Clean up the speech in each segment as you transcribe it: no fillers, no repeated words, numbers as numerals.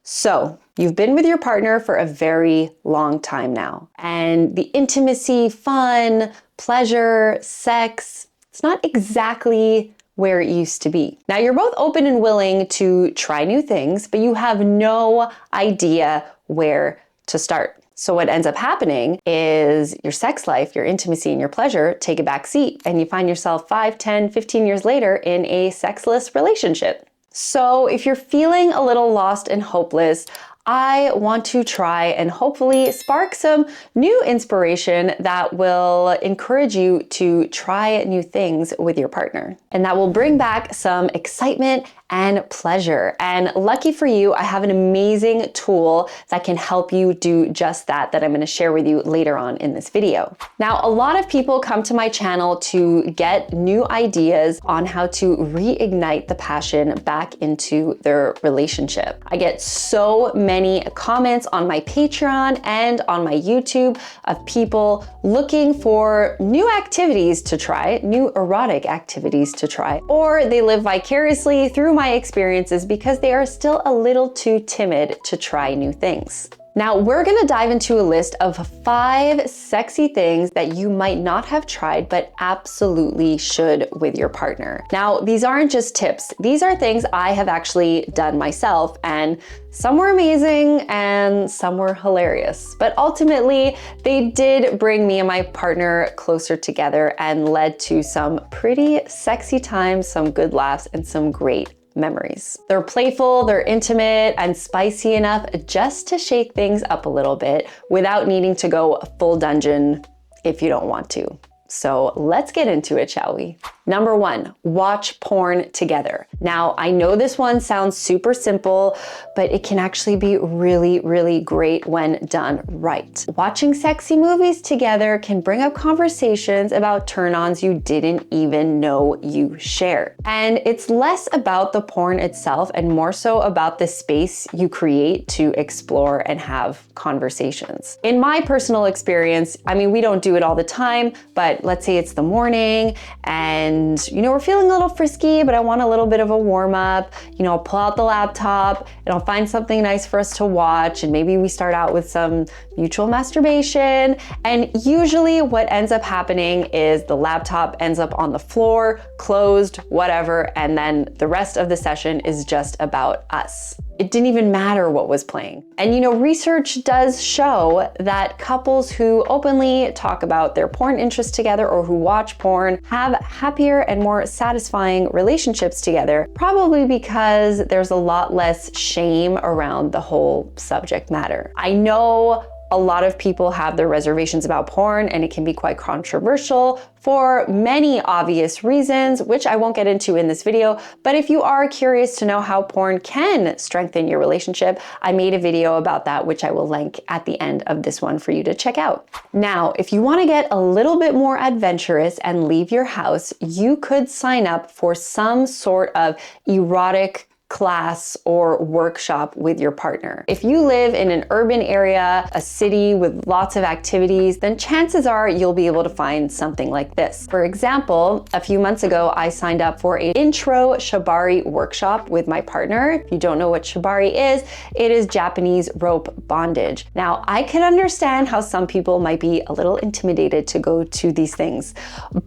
So you've been with your partner for a very long time now, and the intimacy, fun, pleasure, sex, it's not exactly where it used to be. Now you're both open and willing to try new things, but you have no idea where to start. So what ends up happening is your sex life, your intimacy, and your pleasure take a back seat, and you find yourself 5, 10, 15 years later in a sexless relationship. So if you're feeling a little lost and hopeless, I want to try and hopefully spark some new inspiration that will encourage you to try new things with your partner. And that will bring back some excitement and pleasure. And lucky for you, I have an amazing tool that can help you do just that I'm going to share with you later on in this video. Now, a lot of people come to my channel to get new ideas on how to reignite the passion back into their relationship. I get so many comments on my Patreon and on my YouTube of people looking for new activities to try, new erotic activities to try, or they live vicariously through my experiences because they are still a little too timid to try new things. Now, we're gonna dive into a list of 5 sexy things that you might not have tried, but absolutely should with your partner. Now, these aren't just tips. These are things I have actually done myself, and some were amazing and some were hilarious. But ultimately, they did bring me and my partner closer together and led to some pretty sexy times, some good laughs, and some great memories. They're playful, they're intimate, and spicy enough just to shake things up a little bit without needing to go full dungeon if you don't want to. So let's get into it, shall we? Number 1, watch porn together. Now, I know this one sounds super simple, but it can actually be really, really great when done right. Watching sexy movies together can bring up conversations about turn-ons you didn't even know you shared. And it's less about the porn itself and more so about the space you create to explore and have conversations. In my personal experience, I mean, we don't do it all the time, but let's say it's the morning and we're feeling a little frisky, but I want a little bit of a warm up. I'll pull out the laptop and I'll find something nice for us to watch. And maybe we start out with some mutual masturbation. And usually what ends up happening is the laptop ends up on the floor, closed, whatever. And then the rest of the session is just about us. It didn't even matter what was playing. And research does show that couples who openly talk about their porn interests together or who watch porn have happier and more satisfying relationships together, probably because there's a lot less shame around the whole subject matter. I know a lot of people have their reservations about porn and it can be quite controversial for many obvious reasons, which I won't get into in this video. But if you are curious to know how porn can strengthen your relationship, I made a video about that, which I will link at the end of this one for you to check out. Now, if you want to get a little bit more adventurous and leave your house, you could sign up for some sort of erotic class or workshop with your partner. If you live in an urban area, a city with lots of activities, then chances are you'll be able to find something like this. For example, a few months ago, I signed up for an intro shibari workshop with my partner. If you don't know what shibari is, it is Japanese rope bondage. Now, I can understand how some people might be a little intimidated to go to these things,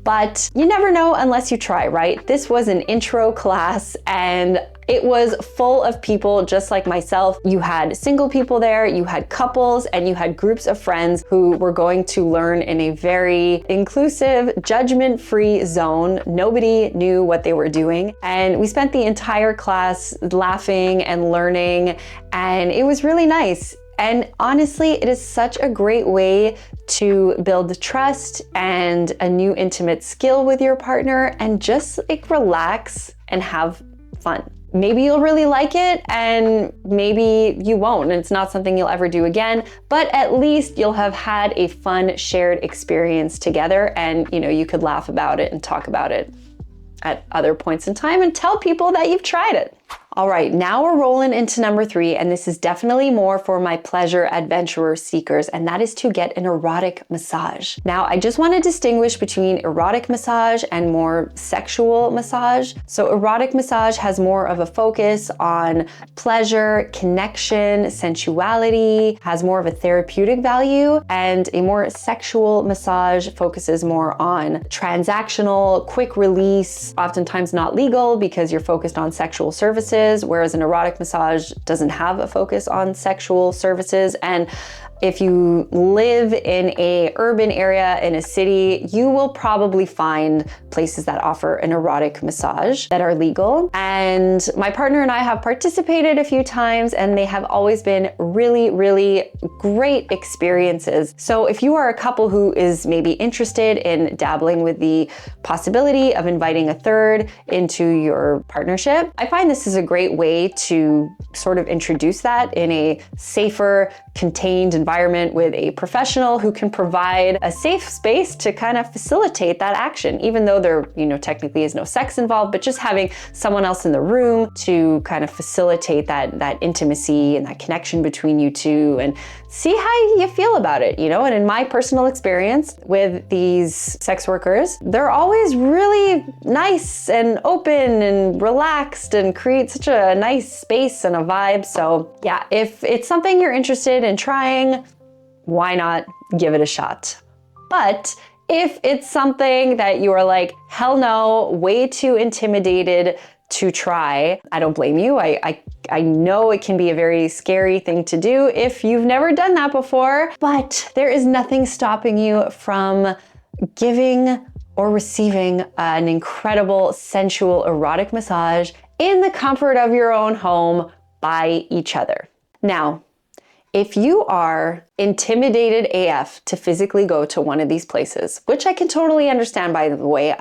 but you never know unless you try, right? This was an intro class and it was full of people just like myself. You had single people there, you had couples, and you had groups of friends who were going to learn in a very inclusive, judgment-free zone. Nobody knew what they were doing. And we spent the entire class laughing and learning, and it was really nice. And honestly, it is such a great way to build trust and a new intimate skill with your partner and just relax and have fun. Maybe you'll really like it and maybe you won't, and it's not something you'll ever do again, but at least you'll have had a fun shared experience together and you could laugh about it and talk about it at other points in time and tell people that you've tried it. All right, now we're rolling into number 3, and this is definitely more for my pleasure adventurer seekers, and that is to get an erotic massage. Now, I just want to distinguish between erotic massage and more sexual massage. So erotic massage has more of a focus on pleasure, connection, sensuality, has more of a therapeutic value, and a more sexual massage focuses more on transactional, quick release, oftentimes not legal because you're focused on sexual services, whereas an erotic massage doesn't have a focus on sexual services. And if you live in a urban area in a city, you will probably find places that offer an erotic massage that are legal. And my partner and I have participated a few times, and they have always been really, really great experiences. So if you are a couple who is maybe interested in dabbling with the possibility of inviting a third into your partnership, I find this is a great way to sort of introduce that in a safer, contained environment with a professional who can provide a safe space to kind of facilitate that action, even though there, technically is no sex involved, but just having someone else in the room to kind of facilitate that intimacy and that connection between you two and see how you feel about it, And in my personal experience with these sex workers, they're always really nice and open and relaxed and create such a nice space and a vibe. So yeah, if it's something you're interested in trying, why not give it a shot? But if it's something that you are like, hell no, way too intimidated to try, I don't blame you. I know it can be a very scary thing to do if you've never done that before, but there is nothing stopping you from giving or receiving an incredible, sensual, erotic massage in the comfort of your own home by each other. Now, if you are intimidated AF to physically go to one of these places, which I can totally understand, by the way,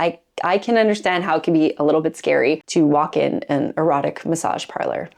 I can understand how it can be a little bit scary to walk in an erotic massage parlor,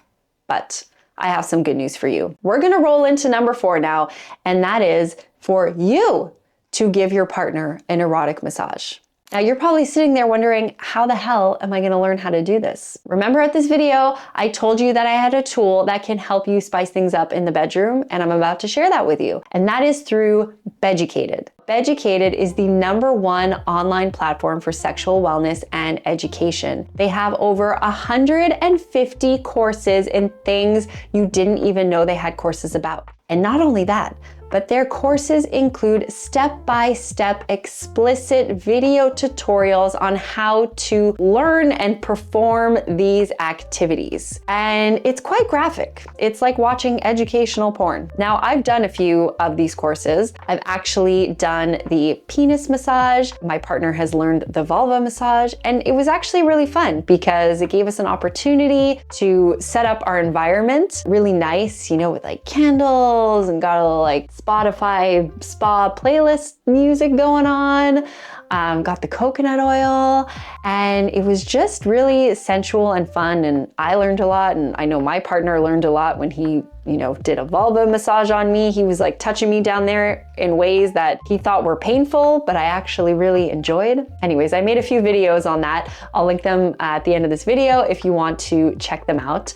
but I have some good news for you. We're gonna roll into number 4 now, and that is for you to give your partner an erotic massage. Now you're probably sitting there wondering, how the hell am I gonna learn how to do this? Remember at this video, I told you that I had a tool that can help you spice things up in the bedroom, and I'm about to share that with you. And that is through Beducated. Beducated is the #1 online platform for sexual wellness and education. They have over 150 courses in things you didn't even know they had courses about. And not only that, but their courses include step-by-step explicit video tutorials on how to learn and perform these activities. And it's quite graphic. It's like watching educational porn. Now, I've done a few of these courses. I've actually done the penis massage. My partner has learned the vulva massage, and it was actually really fun because it gave us an opportunity to set up our environment really nice, with like candles, and got a little like Spotify spa playlist music going on, got the coconut oil, and it was just really sensual and fun, and I learned a lot, and I know my partner learned a lot when he, did a vulva massage on me. He was like touching me down there in ways that he thought were painful, but I actually really enjoyed. Anyways, I made a few videos on that. I'll link them at the end of this video if you want to check them out.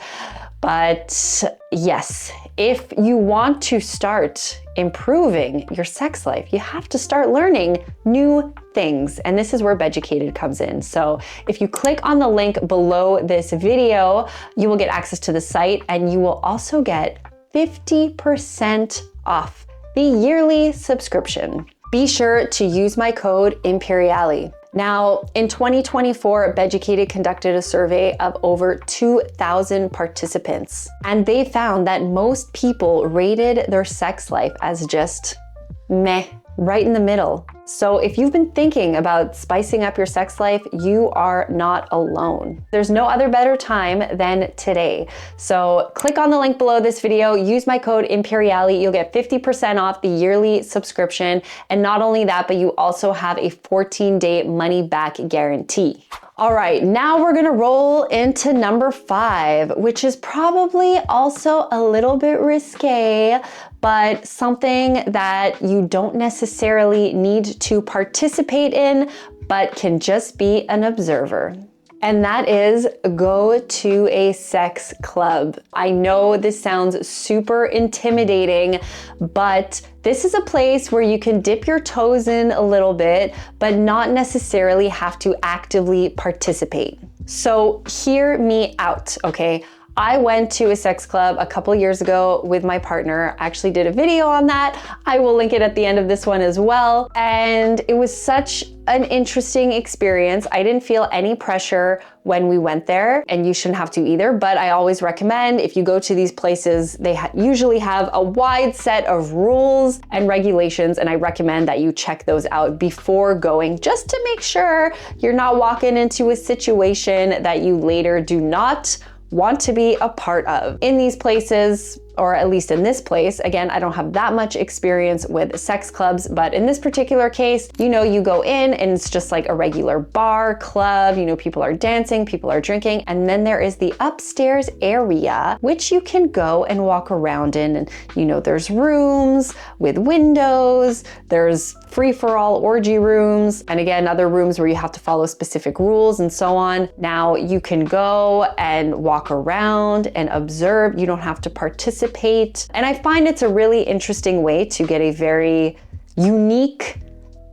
But yes, if you want to start improving your sex life, you have to start learning new things. And this is where Beducated comes in. So if you click on the link below this video, you will get access to the site, and you will also get 50% off the yearly subscription. Be sure to use my code Imperiale. Now, in 2024, Beducated conducted a survey of over 2,000 participants, and they found that most people rated their sex life as just meh, right in the middle. So if you've been thinking about spicing up your sex life, you are not alone. There's no other better time than today. So click on the link below this video, use my code Imperiale, you'll get 50% off the yearly subscription. And not only that, but you also have a 14-day money-back guarantee. All right, now we're gonna roll into number 5, which is probably also a little bit risque, but something that you don't necessarily need to participate in, but can just be an observer. and that is go to a sex club. I know this sounds super intimidating, but this is a place where you can dip your toes in a little bit, but not necessarily have to actively participate. So hear me out, okay? I went to a sex club a couple years ago with my partner. I actually did a video on that. I will link it at the end of this one as well. And it was such an interesting experience. I didn't feel any pressure when we went there, and you shouldn't have to either, but I always recommend if you go to these places, they usually have a wide set of rules and regulations, and I recommend that you check those out before going, just to make sure you're not walking into a situation that you later do not want to be a part of. In these places, or at least in this place, again, I don't have that much experience with sex clubs, but in this particular case, you know, you go in and it's just like a regular bar, club, you know, people are dancing, people are drinking, and then there is the upstairs area, which you can go and walk around in, and you know, there's rooms with windows, there's free-for-all orgy rooms, and again, other rooms where you have to follow specific rules and so on. Now, you can go and walk around and observe, you don't have to participate. And I find it's a really interesting way to get a very unique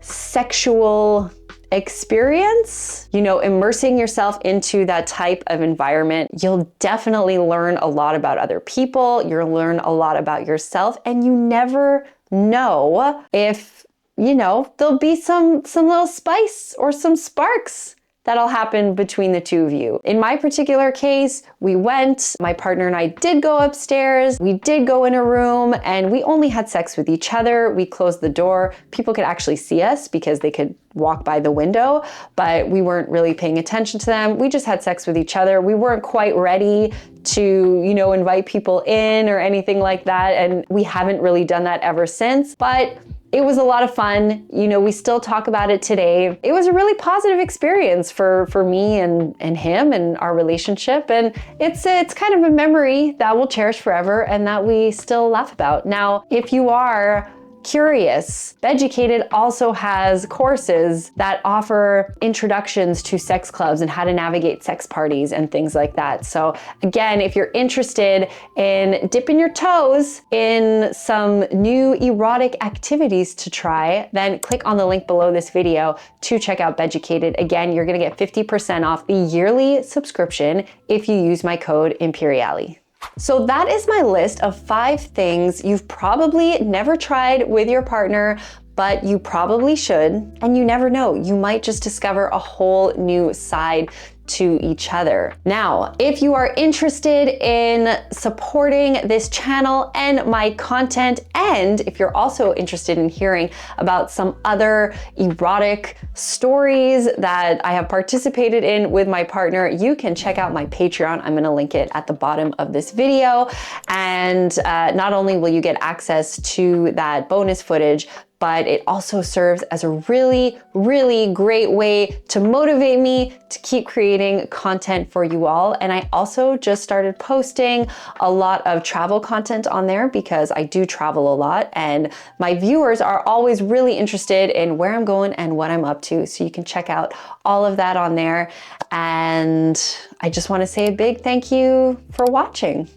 sexual experience. You know, immersing yourself into that type of environment, you'll definitely learn a lot about other people, you'll learn a lot about yourself, and you never know if, you know, there'll be some little spice or some sparks that'll happen between the two of you. In my particular case, we went, my partner and I did go upstairs, we did go in a room, and we only had sex with each other. We closed the door. People could actually see us because they could walk by the window, but we weren't really paying attention to them. We just had sex with each other. We weren't quite ready to, you know, invite people in or anything like that, and we haven't really done that ever since, but it was a lot of fun. You know, we still talk about it today. It was a really positive experience for me and him and our relationship. And it's kind of a memory that we'll cherish forever and that we still laugh about. Now, if you are curious, Beducated also has courses that offer introductions to sex clubs and how to navigate sex parties and things like that. So again, if you're interested in dipping your toes in some new erotic activities to try, then click on the link below this video to check out Beducated. Again, you're gonna get 50% off the yearly subscription if you use my code Imperiale. So that is my list of 5 things you've probably never tried with your partner, but you probably should, and you never know, you might just discover a whole new side to each other. Now, if you are interested in supporting this channel and my content, and if you're also interested in hearing about some other erotic stories that I have participated in with my partner, you can check out my Patreon. I'm gonna link it at the bottom of this video. And not only will you get access to that bonus footage, but it also serves as a really, really great way to motivate me to keep creating content for you all. And I also just started posting a lot of travel content on there because I do travel a lot, and my viewers are always really interested in where I'm going and what I'm up to. So you can check out all of that on there. And I just want to say a big thank you for watching.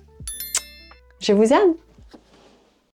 Je vous aime.